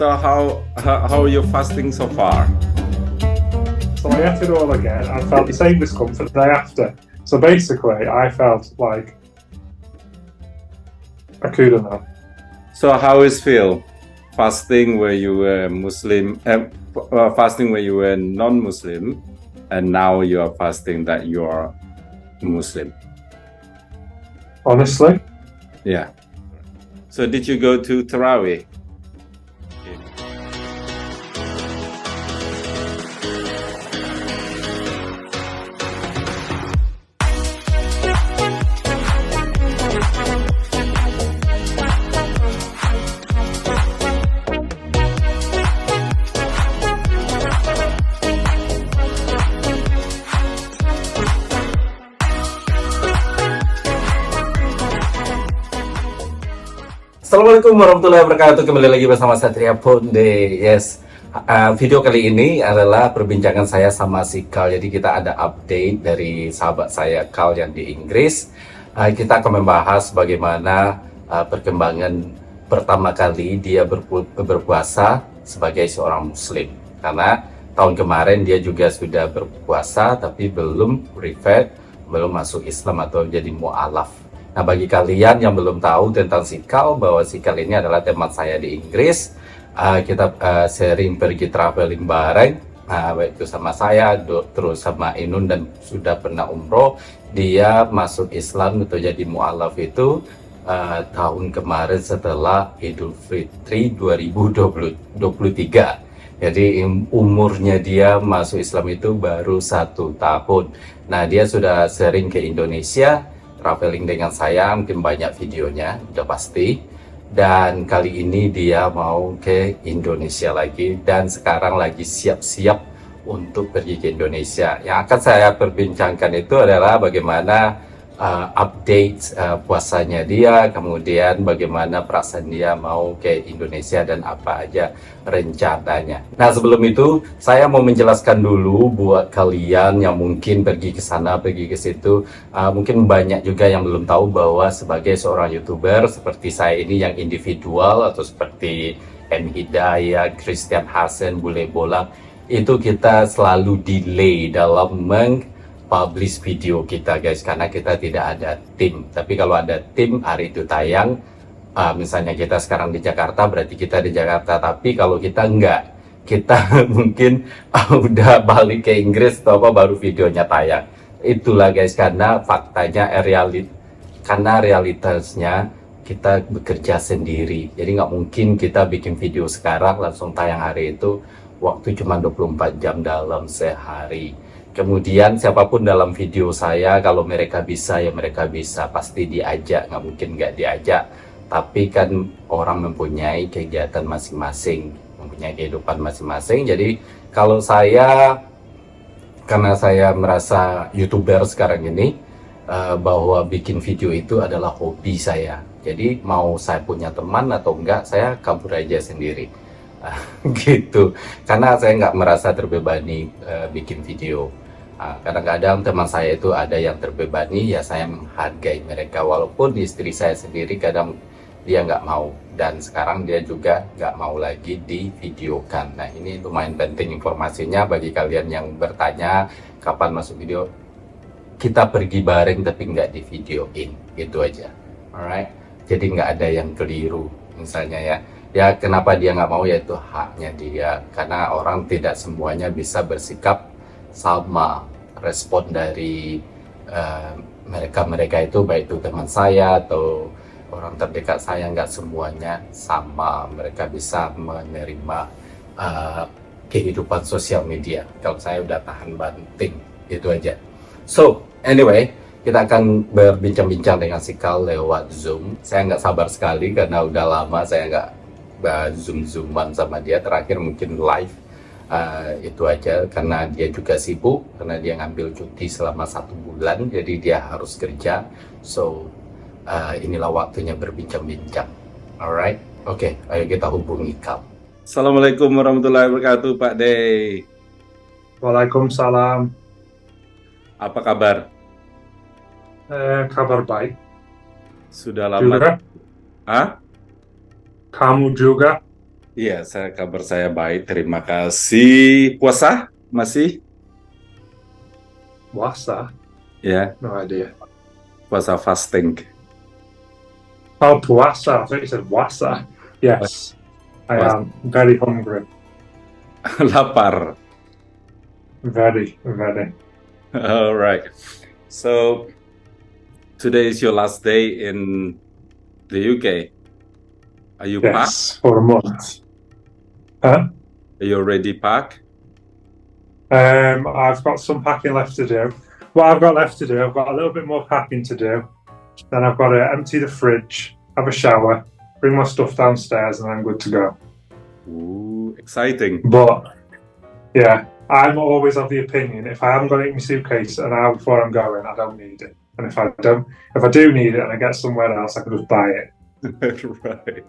So how are you fasting so far? So I ate it all again. I felt the same discomfort the day after. So basically, I felt like I couldn't know. So how is feel fasting where you were Muslim, fasting where you were non-Muslim, and now you are fasting that you are Muslim? Honestly, Yeah. So did you go to Tarawih? Assalamualaikum warahmatullahi wabarakatuh. Kembali lagi bersama Satria Ponde. Yes, video kali ini adalah perbincangan saya sama si Karl. Jadi kita ada update dari sahabat saya Karl yang di Inggris. Kita akan membahas bagaimana perkembangan pertama kali dia berpuasa sebagai seorang Muslim. Karena tahun kemarin dia juga sudah berpuasa tapi belum revert, belum masuk Islam atau jadi mu'alaf. Nah, bagi kalian yang belum tahu tentang si Karl, bahwa si Karl ini adalah teman saya di Inggris. Kita sering pergi traveling bareng, baik itu sama saya, terus sama Inun, dan sudah pernah umroh. Dia masuk Islam atau jadi mu'alaf itu tahun kemarin setelah Idul Fitri 2023. Jadi umurnya dia masuk Islam itu baru 1 tahun. Nah, dia sudah sering ke Indonesia, traveling dengan saya, mungkin banyak videonya, udah pasti. Dan kali ini dia mau ke Indonesia lagi, dan sekarang lagi siap-siap untuk pergi ke Indonesia. Yang akan saya perbincangkan itu adalah bagaimana update puasanya dia, kemudian bagaimana perasaan dia mau ke Indonesia dan apa aja rencananya. Nah, sebelum itu saya mau menjelaskan dulu buat kalian yang mungkin pergi ke sana, pergi ke situ. Mungkin banyak juga yang belum tahu bahwa sebagai seorang YouTuber seperti saya ini yang individual, atau seperti M Hidayat, Christian Hasan, Bule Bola, itu kita selalu delay dalam publish video kita, guys, karena kita tidak ada tim. Tapi kalau ada tim, hari itu tayang. Misalnya kita sekarang di Jakarta, berarti kita di Jakarta. Tapi kalau kita enggak, kita mungkin udah balik ke Inggris atau apa, baru videonya tayang. Itulah, guys, karena faktanya karena realitasnya kita bekerja sendiri. Jadi nggak mungkin kita bikin video sekarang langsung tayang hari itu. Waktu cuma 24 jam dalam sehari. Kemudian siapapun dalam video saya, kalau mereka bisa ya mereka bisa, pasti diajak, nggak mungkin nggak diajak. Tapi kan orang mempunyai kegiatan masing-masing, mempunyai kehidupan masing-masing. Jadi kalau karena saya merasa YouTuber sekarang ini, bahwa bikin video itu adalah hobi saya. Jadi mau saya punya teman atau enggak, saya kabur aja sendiri. Gitu, karena saya nggak merasa terbebani bikin video. Kadang-kadang teman saya itu ada yang terbebani, ya saya menghargai mereka, walaupun istri saya sendiri kadang dia nggak mau, dan sekarang dia juga nggak mau lagi divideokan. Nah, ini lumayan penting informasinya bagi kalian yang bertanya kapan masuk video. Kita pergi bareng tapi nggak divideoin, gitu aja. Alright, jadi nggak ada yang keliru misalnya ya kenapa dia nggak mau, yaitu haknya dia, karena orang tidak semuanya bisa bersikap sama. Respon dari mereka itu, baik itu teman saya atau orang terdekat saya, nggak semuanya sama mereka bisa menerima kehidupan sosial media. Kalau saya udah tahan banting, itu aja. So anyway, kita akan berbincang-bincang dengan si Karl lewat Zoom. Saya nggak sabar sekali karena udah lama saya nggak Zoom-zooman sama dia. Terakhir mungkin live. Itu aja, karena dia juga sibuk, karena dia ngambil cuti selama 1 bulan, jadi dia harus kerja. So inilah waktunya berbincang-bincang. Alright, oke, ayo kita hubungi Karl. Assalamualaikum warahmatullahi wabarakatuh, Pak Dey. Waalaikumsalam. Apa kabar? Kabar baik. Sudah lama. Juga? Hah? Kamu juga? Iya, kabar saya baik. Terima kasih. Puasa masih? Puasa? Ya, No idea. puasa fasting. Oh, Puasa. I thought you said Wasa. Yes, I Puasa am very hungry. lapar. Very, very. All right. So today is your last day in the UK. Are you packed? Yes, for a month. Huh? Are you already packed? I've got some packing left to do. What I've got left to do, I've got a little bit more packing to do. Then I've got to empty the fridge, have a shower, bring my stuff downstairs, and I'm good to go. Ooh, exciting. But yeah, I'm always of the opinion if I haven't got it in my suitcase an hour before I'm going, I don't need it. And if I do need it and I get somewhere else, I can just buy it. Right.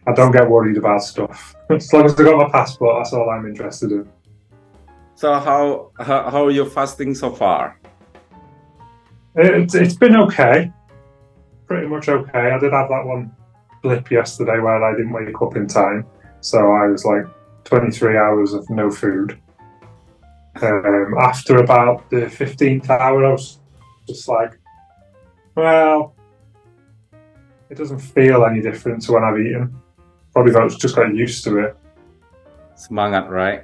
I don't get worried about stuff. As long as I got my passport, that's all I'm interested in. So how are you fasting so far? It's been okay, pretty much okay. I did have that one blip yesterday where I didn't wake up in time, so I was like 23 hours of no food. After about the 15th hour, I was just like, well, it doesn't feel any different to when I've eaten. Probably I just got used to it. Semangat, right?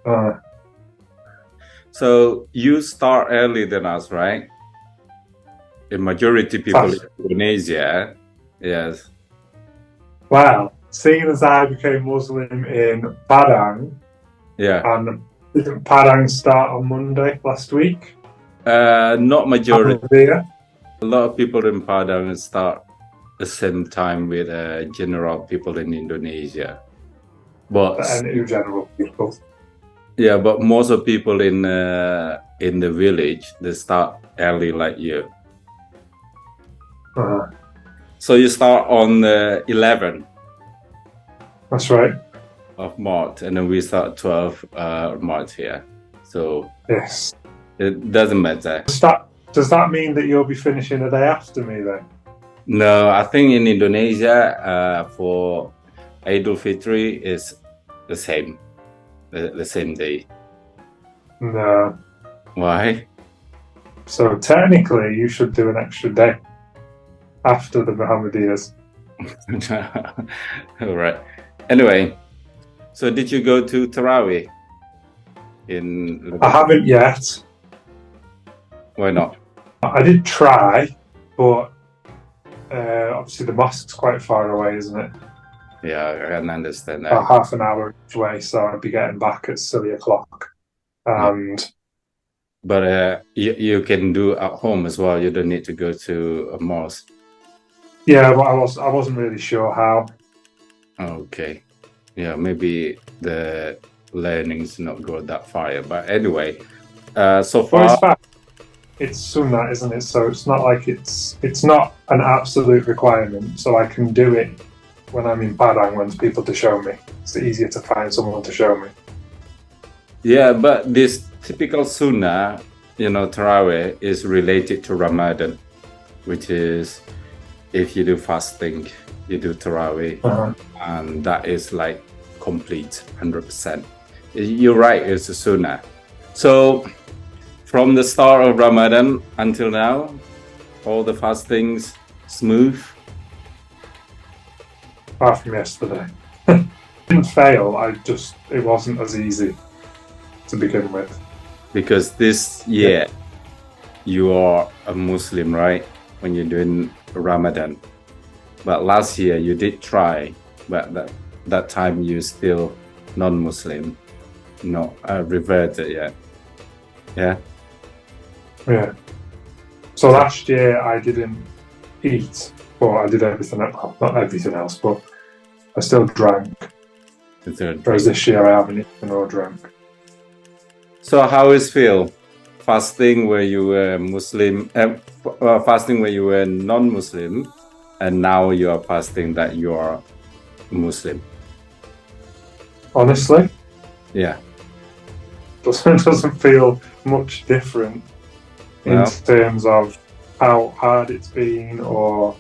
Uh, So you start earlier than us, right? The majority people in Indonesia, yes. Well, seeing as I became Muslim in Padang, Yeah. and didn't Padang start on Monday last week? Not majority. Ahmadiyya. A lot of people in Padang start the same time with general people in Indonesia. But And in general people. yeah, but most of people in the village, they start early like you. Uh-huh. So you start on 11 That's right. of March, and then we start 12 March here. So Yes. it doesn't matter. Does that mean that you'll be finishing a day after me then? No, I think in Indonesia for Idul Fitri is the same, the same day. No. Why? So technically, you should do an extra day after the Muhammadiyas. All right. Anyway, so did you go to Tarawih? I haven't yet. Why not? I did try, but obviously the mosque's quite far away, isn't it? Yeah, I can understand that. About half an hour each way, so I'd be getting back at silly o'clock. And But you can do at home as well. You don't need to go to a mosque. yeah, but I wasn't really sure how. Okay. Yeah, maybe the learning's not go that far yet. But anyway, so Well, far, it's fine. It's sunnah, isn't it? So it's not like it's not an absolute requirement. So I can do it when I'm in Padang when there's people to show me. It's easier to find someone to show me. yeah, but this typical sunnah, Tarawih is related to Ramadan, which is if you do fasting, you do Tarawih, and that is like complete 100%. You're right, it's a sunnah. So from the start of Ramadan until now, all the fastings smooth. Apart from yesterday, didn't fail. It wasn't as easy to begin with. Because this year you are a Muslim, right? When you're doing Ramadan. But last year you did try, but that time you still non-Muslim, not reverted yet. Yeah. Yeah. So last year I didn't eat, but I did everything else. Well, not everything else, but I still drank. Whereas this year I haven't eaten or drank. So how is feel fasting where you were Muslim, fasting where you were non-Muslim, and now you are fasting that you are Muslim? Honestly, Yeah. doesn't feel much different in No. terms of how hard it's been or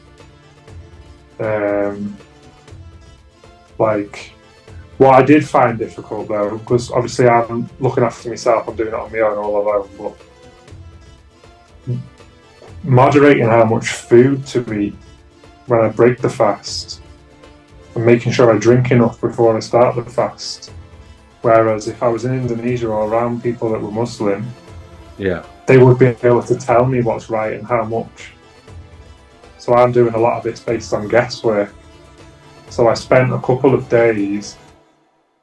Like, what I did find difficult though, because obviously I'm looking after myself, I'm doing it on my own all alone, but moderating how much food to eat when I break the fast and making sure I drink enough before I start the fast. Whereas if I was in Indonesia or around people that were Muslim, they would be able to tell me what's right and how much. So I'm doing a lot of this based on guesswork. So I spent a couple of days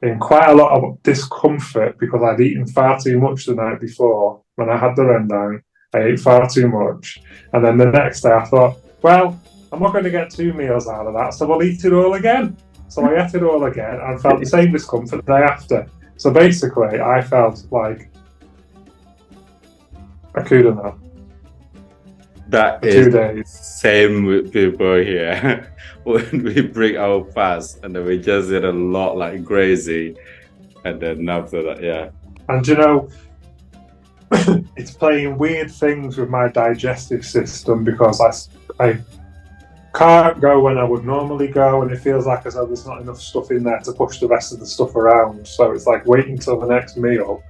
in quite a lot of discomfort because I'd eaten far too much the night before. When I had the rundown, I ate far too much. And then the next day I thought, well, I'm not going to get 2 meals out of that, so I'll eat it all again. So I ate it all again and felt the same discomfort the day after. So basically, I felt like I couldn't know. That is 2 days. Same with people here. When we break our fast and then we just eat a lot like crazy, and then after that, And you know, it's playing weird things with my digestive system because I can't go when I would normally go, and it feels like as though there's not enough stuff in there to push the rest of the stuff around. So it's like waiting till the next meal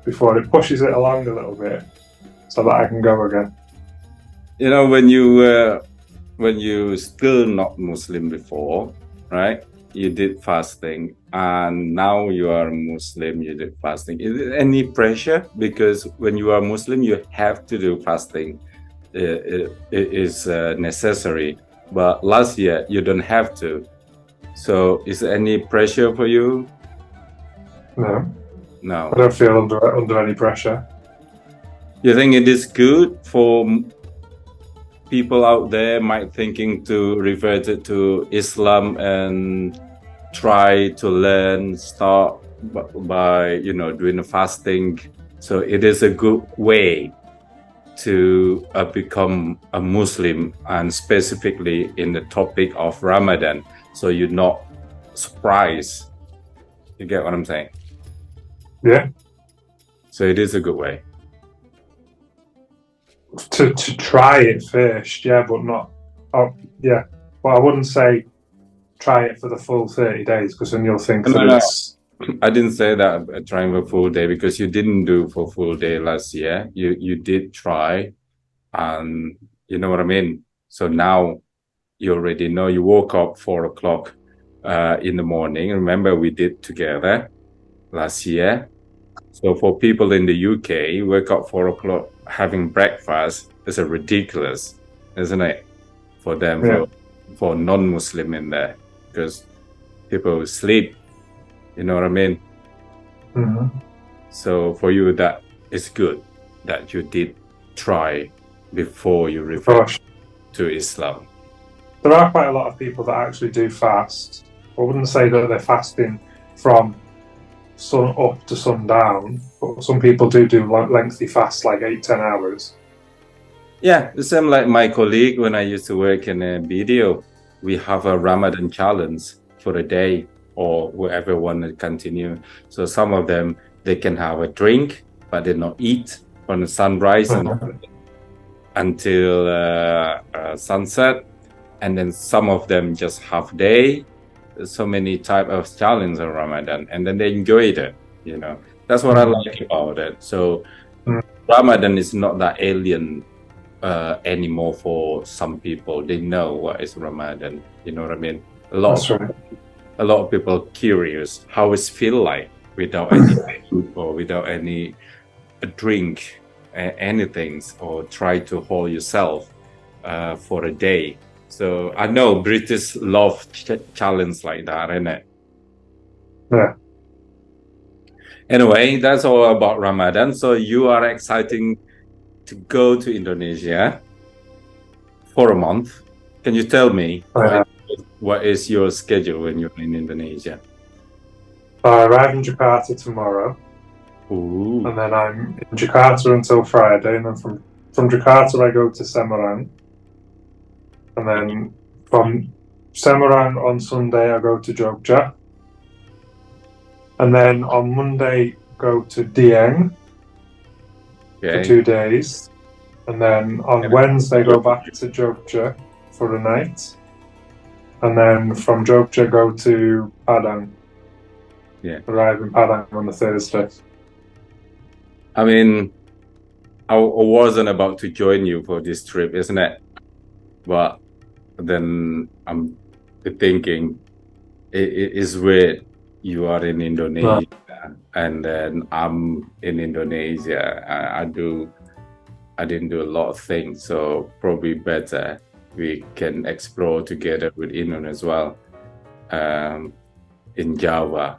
before it pushes it along a little bit so that I can go again. You know, when you still not Muslim before, right? You did fasting, and now you are Muslim, you did fasting. Is there any pressure? Because when you are Muslim, you have to do fasting. It is necessary. But last year, you don't have to. So is there any pressure for you? No. No. I don't feel under any pressure. You think it is good for people out there might thinking to revert it to Islam and try to learn, start by doing the fasting? So it is a good way to become a Muslim, and specifically in the topic of Ramadan, so you're not surprised. You get what I'm saying? Yeah. So it is a good way to try it first, yeah, but not. Oh, yeah. Well, I wouldn't say try it for the full 30 days because then you'll think that it's. I didn't say that trying for full day, because you didn't do for full day last year. You did try, and you know what I mean. So now you already know. You woke up 4 o'clock in the morning. Remember, we did together last year. So for people in the UK, wake up 4 o'clock having breakfast is a ridiculous, isn't it? For them, Yeah. for non-Muslim in there, because people sleep. You know what I mean? Mm-hmm. So for you, that is good that you did try before you revert to Islam. There are quite a lot of people that actually do fast. I wouldn't say that they're fasting from sun up to sundown, but some people do lengthy fasts, like 8-10 hours. Yeah, the same like my colleague when I used to work in a video. We have a Ramadan challenge for a day, or whoever want to continue. So some of them, they can have a drink, but they not eat from the sunrise until sunset. And then some of them just half day. There's so many type of challenge in Ramadan, and then they enjoyed it. That's what I like about it. So Ramadan is not that alien anymore for some people. They know what is Ramadan. You know what I mean? A lot of people are curious how it feel like without any food or without any drink, anything, or try to hold yourself for a day. So I know British love challenge like that, isn't it? Yeah. Anyway, that's all about Ramadan. So you are excited to go to Indonesia for a month. Can you tell me what is your schedule when you're in Indonesia? I arrive in Jakarta tomorrow. Ooh. And then I'm in Jakarta until Friday, and then from Jakarta I go to Semarang. And then from Semarang on Sunday I go to Jogja. And then on Monday go to Dieng for 2 days. And then on Wednesday go back to Jogja for a night. and then from Jogja go to Padang. Yeah. Arrive in Padang on the Thursday. I mean, I wasn't about to join you for this trip, isn't it? But then I'm thinking it is weird. You are in Indonesia, and then I'm in Indonesia. I didn't do a lot of things, so probably better we can explore together with Inun as well, in Java.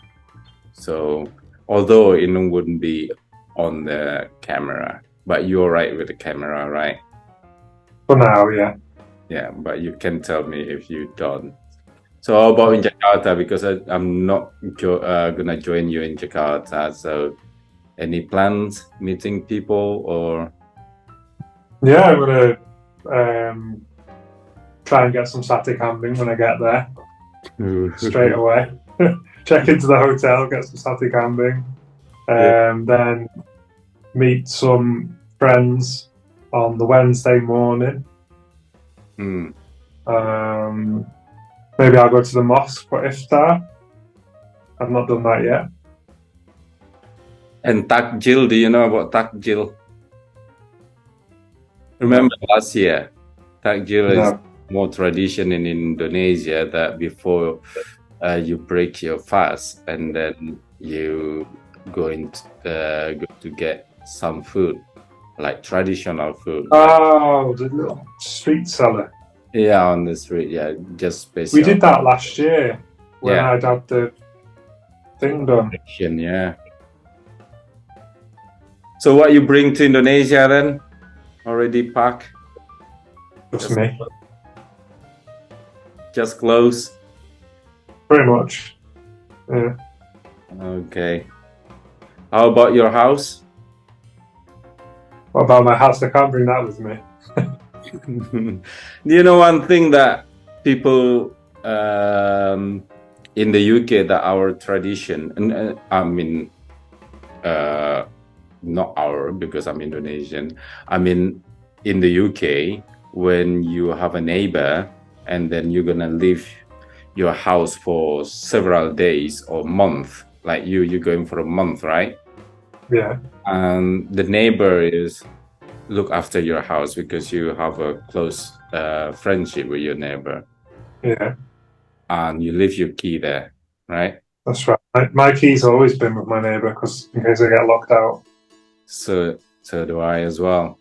So although Inun wouldn't be on the camera, but you're right with the camera, right? For now, yeah. Yeah, but you can tell me if you don't. So how about in Jakarta? Because I'm not gonna join you in Jakarta. So any plans meeting people or? Yeah, I'm gonna try and get some sate kambing when I get there. Straight away. Check into the hotel, get some sate kambing, then meet some friends on the Wednesday morning. Maybe I'll go to the mosque for iftar. I've not done that yet. And takjil, do you know about takjil? Remember last year, takjil is more tradition in Indonesia that before you break your fast and then you go to get some food, like traditional food. Oh, the little street seller. Yeah, on the street. Yeah, just special. We did that last year when I'd had the thing done. Yeah. So what you bring to Indonesia then? Already packed? Just me. Just clothes? Pretty much. Yeah. Okay. How about your house? What about my house? I can't bring that with me. You know, one thing that people in the UK, that our tradition, and I mean, not our, because I'm Indonesian. I mean, in the UK, when you have a neighbor and then you're gonna leave your house for several days or month, like you're going for a month, right? Yeah. And the neighbor is look after your house because you have a close friendship with your neighbor. Yeah. And you leave your key there, right? That's right. My key's always been with my neighbor because in case I get locked out. So do I as well.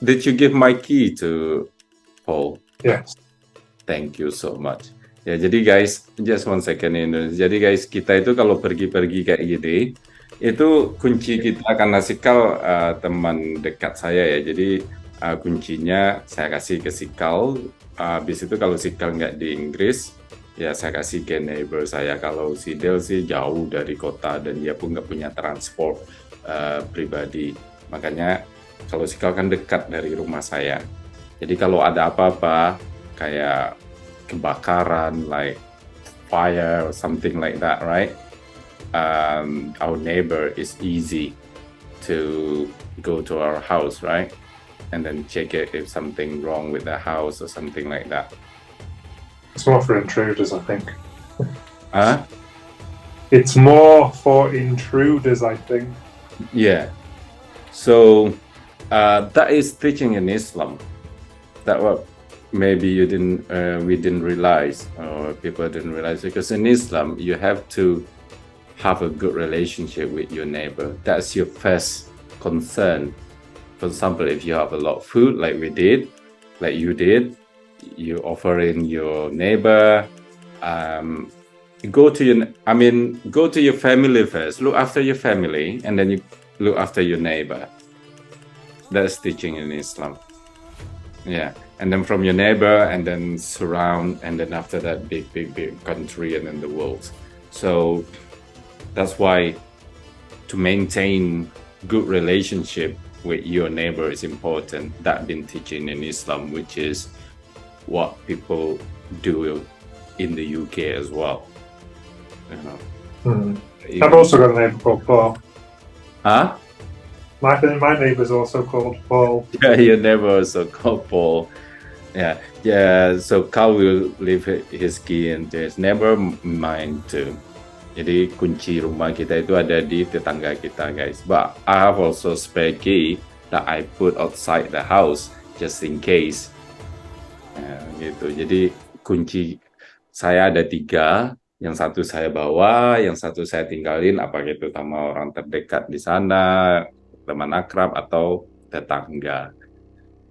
Did you give my key to Paul? Yes. Thank you so much. Ya, jadi guys, just one second ini. Jadi guys, kita itu kalau pergi-pergi kayak gini, itu kunci kita, karena Sikal teman dekat saya ya. Jadi kuncinya saya kasih ke Sikal. Habis itu kalau Sikal nggak di Inggris, ya saya kasih ke neighbor saya. Kalau si Del sih jauh dari kota dan dia pun nggak punya transport pribadi. Makanya kalau Sikal kan dekat dari rumah saya. Jadi kalau ada apa-apa kayak kebakaran, like fire or something like that, right? Our neighbor is easy to go to our house, right? And then check it if something wrong with the house or something like that. It's more for intruders, I think. Huh? It's more for intruders, I think. Yeah. So that is teaching in Islam. That what maybe we didn't realize, or people didn't realize, because in Islam you have to have a good relationship with your neighbor. That's your first concern. For example, if you have a lot of food, like we did, like you did, you offer in your neighbor. Go to your family first. Look after your family, and then you look after your neighbor. That's teaching in Islam. Yeah, and then from your neighbor, and then surround, and then after that, big country, and then the world. So that's why to maintain good relationship with your neighbor is important. That been teaching in Islam, which is what people do in the UK as well. You know. I've also got a neighbor called Paul. Huh? My neighbor's also called Paul. Yeah, your neighbor also called Paul. Yeah. So Karl will leave his key in his neighbor, mine too. Jadi kunci rumah kita itu ada di tetangga kita, guys. But I have also spare key that I put outside the house just in case. Gitu. Jadi kunci saya ada 3, yang satu saya bawa, yang satu saya tinggalin, apa gitu sama orang terdekat di sana, teman akrab atau tetangga.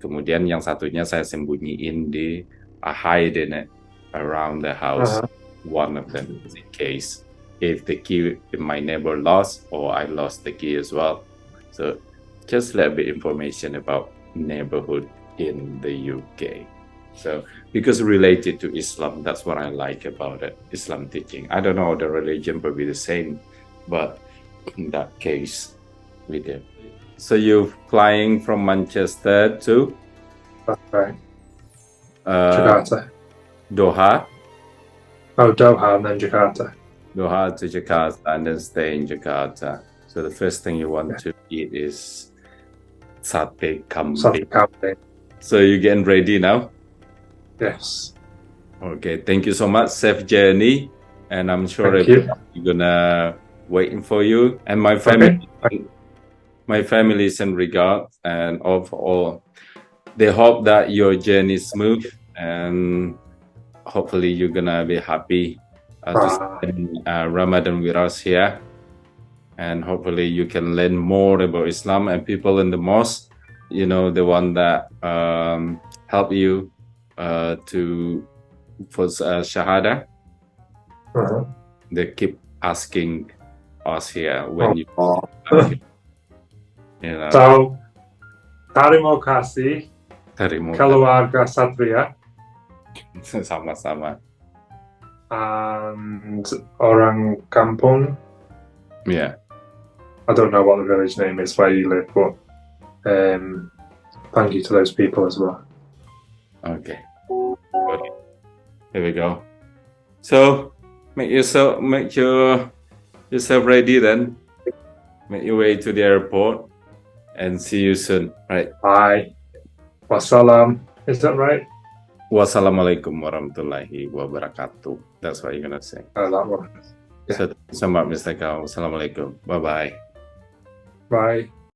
Kemudian yang satunya saya sembunyiin di hide in it around the house. One of them in case if the key in my neighbor lost or I lost the key as well. So just a little bit information about neighborhood in the UK. So because related to Islam, that's what I like about it. Islam teaching. I don't know the religion will be the same, but in that case, we did. So you're flying from Manchester to That's right. Jakarta. Doha? Oh, Doha and then Jakarta. Doha to Jakarta and then stay in Jakarta. So the first thing you want to eat is sate kambing. Sate kambing. So you're getting ready now? Yes. Okay, thank you so much. Safe journey. And I'm sure Thank you. you're gonna waiting for you. And my family. Okay. My family send regards and overall, they hope that your journey is smooth and hopefully you're gonna be happy to spend Ramadan with us here. And hopefully you can learn more about Islam and people in the mosque, you know, the one that help you for Shahada. They keep asking us here when you know. So, terima kasih keluarga Satria sama-sama. And orang kampung. Yeah. I don't know what the village name is where you live, but thank you to those people as well. Okay. Here we go. So make yourself ready then. Make your way to the airport and see you soon. Right. Bye. Wassalam. Is that right? Wassalamualaikum warahmatullahi wabarakatuh. That's what you're gonna say. That one. So, thank you so much, Mr. Karl. Wassalamualaikum. Bye-bye. Bye.